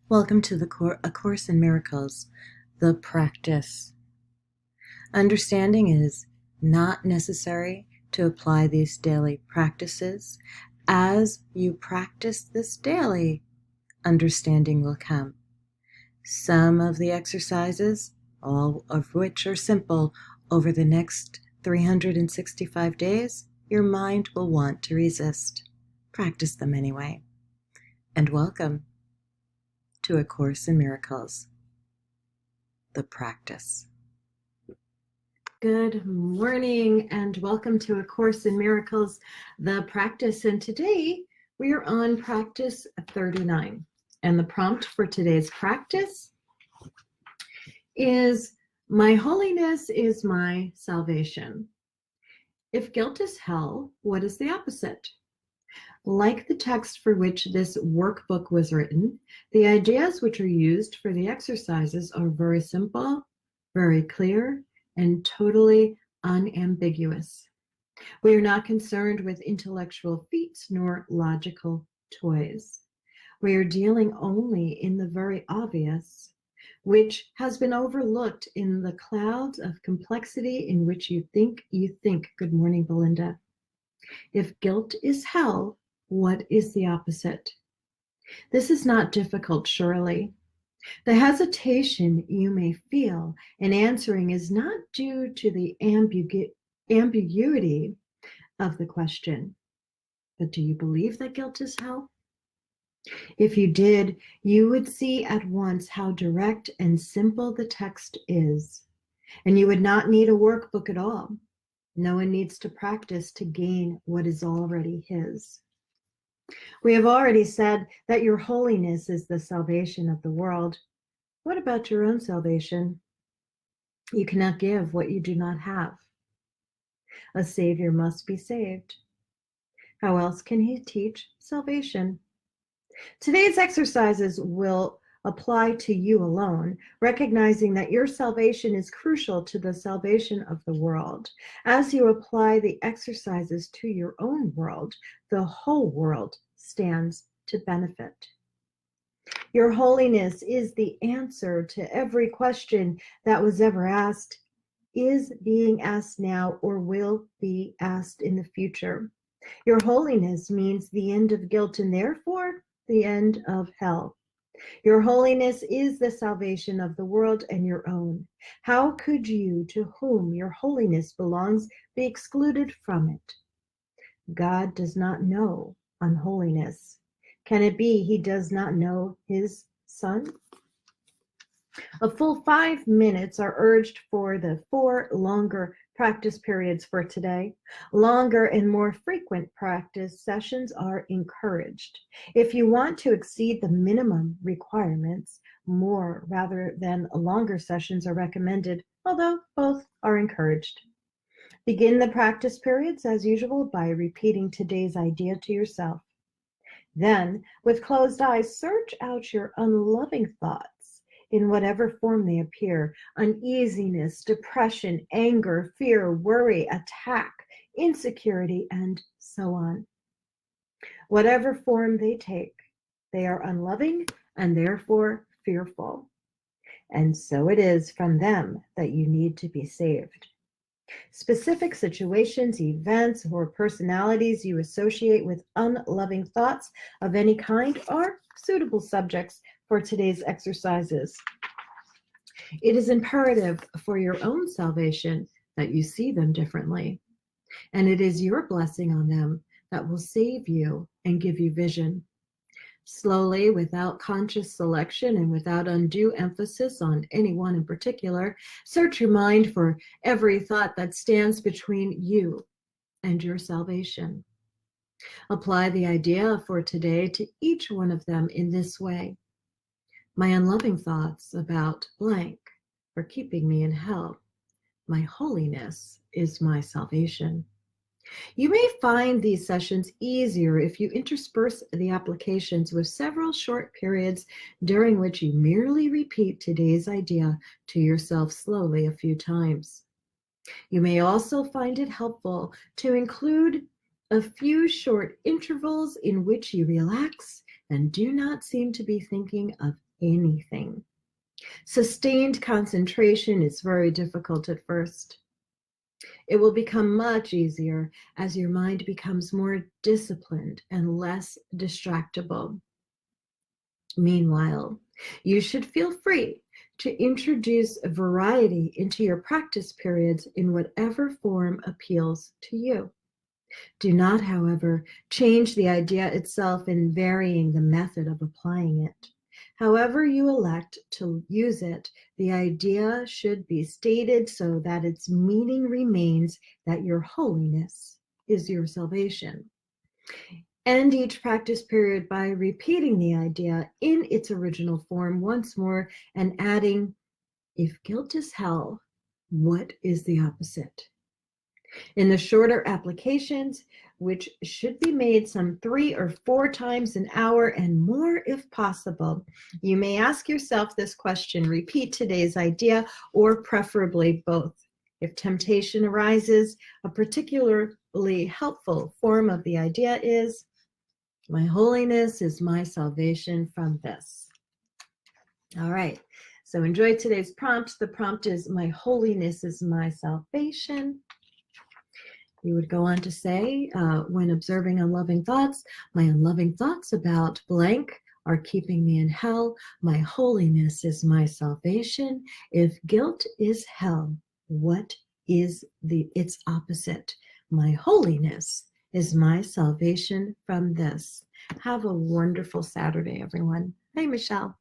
Welcome to A Course in Miracles, the practice. Understanding is not necessary to apply these daily practices. As you practice this daily, understanding will come. Some of the exercises, all of which are simple, over the next 365 days, your mind will want to resist. Practice them anyway. And welcome to A Course in Miracles, the practice. Good morning and welcome to A Course in Miracles, the practice. And today we are on practice 39. And the prompt for today's practice is, my holiness is my salvation. If guilt is hell, what is the opposite? Like the text for which this workbook was written, the ideas which are used for the exercises are very simple, very clear, and totally unambiguous. We are not concerned with intellectual feats nor logical toys. We are dealing only in the very obvious, which has been overlooked in the clouds of complexity in which you think. Good morning, Belinda. If guilt is hell, what is the opposite? This is not difficult, surely. The hesitation you may feel in answering is not due to the ambiguity of the question. But do you believe that guilt is hell? If you did, you would see at once how direct and simple the text is, and you would not need a workbook at all. No one needs to practice to gain what is already his. We have already said that your holiness is the salvation of the world. What about your own salvation? You cannot give what you do not have. A Savior must be saved. How else can he teach salvation? Today's exercises will apply to you alone, recognizing that your salvation is crucial to the salvation of the world. As you apply the exercises to your own world, the whole world stands to benefit. Your holiness is the answer to every question that was ever asked, is being asked now, or will be asked in the future. Your holiness means the end of guilt and therefore the end of hell. Your holiness is the salvation of the world and your own. How could you, to whom your holiness belongs, be excluded from it? God does not know unholiness. Can it be he does not know his Son? A full 5 minutes are urged for the 4 longer practice periods for today. Longer and more frequent practice sessions are encouraged. If you want to exceed the minimum requirements, more rather than longer sessions are recommended, although both are encouraged. Begin the practice periods as usual by repeating today's idea to yourself. Then, with closed eyes, search out your unloving thoughts in whatever form they appear: uneasiness, depression, anger, fear, worry, attack, insecurity, and so on. Whatever form they take, they are unloving and therefore fearful. And so it is from them that you need to be saved. Specific situations, events, or personalities you associate with unloving thoughts of any kind are suitable subjects for today's exercises. It is imperative for your own salvation that you see them differently, and it is your blessing on them that will save you and give you vision. Slowly, without conscious selection and without undue emphasis on any one in particular, search your mind for every thought that stands between you and your salvation. Apply the idea for today to each one of them in this way. My unloving thoughts about blank are keeping me in hell. My holiness is my salvation. You may find these sessions easier if you intersperse the applications with several short periods during which you merely repeat today's idea to yourself slowly a few times. You may also find it helpful to include a few short intervals in which you relax and do not seem to be thinking of anything. Sustained concentration is very difficult at first. It will become much easier as your mind becomes more disciplined and less distractible. Meanwhile, you should feel free to introduce a variety into your practice periods in whatever form appeals to you. Do not, however, change the idea itself in varying the method of applying it. However you elect to use it, the idea should be stated so that its meaning remains that your holiness is your salvation. End each practice period by repeating the idea in its original form once more and adding, if guilt is hell, what is the opposite? In the shorter applications, which should be made some 3 or 4 times an hour and more if possible, you may ask yourself this question, repeat today's idea, or preferably both. If temptation arises, a particularly helpful form of the idea is, my holiness is my salvation from this. All right, so enjoy today's prompt. The prompt is, my holiness is my salvation. You would go on to say, when observing unloving thoughts, my unloving thoughts about blank are keeping me in hell. My holiness is my salvation. If guilt is hell, what is its opposite? My holiness is my salvation from this. Have a wonderful Saturday, everyone. Hi, Michelle.